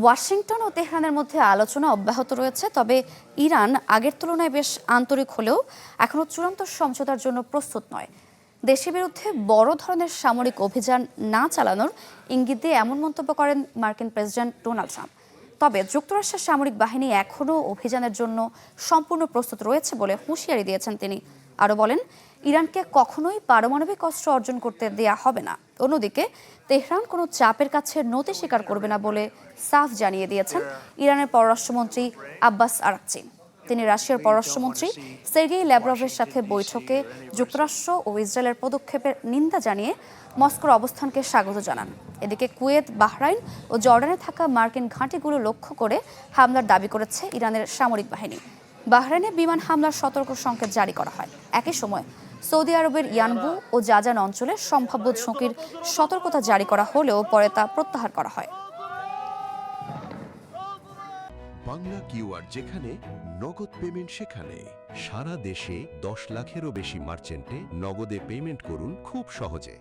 Washington ও তেহরানের মধ্যে আলোচনা অব্যাহত রয়েছে, তবে ইরান আগের তুলনায় বেশ আন্তরিক হলেও এখনও চূড়ান্ত সমঝোতার জন্য প্রস্তুত নয়। দেশের বিরুদ্ধে বড় ধরনের সামরিক অভিযান না চালানোর ইঙ্গিত দিয়ে এমন মন্তব্য করেন মার্কিন প্রেসিডেন্ট ডোনাল্ড ট্রাম্প। তবে যুক্তরাষ্ট্রের সামরিক বাহিনী এখনও অভিযানের জন্য সম্পূর্ণ প্রস্তুত রয়েছে বলে হুঁশিয়ারি দিয়েছেন তিনি। আরও বলেন, ইরানকে কখনোই পারমাণবিক অস্ত্র অর্জন করতে দেয়া হবে না। অন্যদিকে তেহরান কোনো চাপের কাছে নতি স্বীকার করবে না বলে সাফ জানিয়ে দিয়েছেন ইরানের পররাষ্ট্রমন্ত্রী আব্বাস আরাকচি। তিনি রাশিয়ার পররাষ্ট্রমন্ত্রী সের্গেই ল্যাভরভের সাথে বৈঠকে যুক্তরাষ্ট্র ও ইসরায়েলের পদক্ষেপের নিন্দা জানিয়ে মস্কোর অবস্থানকে স্বাগত জানান। এদিকে কুয়েত, বাহরাইন ও জর্ডানে থাকা মার্কিন ঘাঁটিগুলো লক্ষ্য করে হামলার দাবি করেছে ইরানের সামরিক বাহিনী। বাহরাইনে বিমান হামলার সতর্ক সংকেত জারি করা হয়। একই সময় সৌদি আরবের ইয়ানবু ও জাজান অঞ্চলে সম্ভাব্য ঝুঁকির সতর্কতা জারি করা হলেও পরে তা প্রত্যাহার করা হয়। বাংলা কিউআর যেখানে নগদ পেমেন্ট সেখানে। সারা দেশে 10 লাখেরও বেশি মার্চেন্টে নগদে পেমেন্ট করুন খুব সহজে।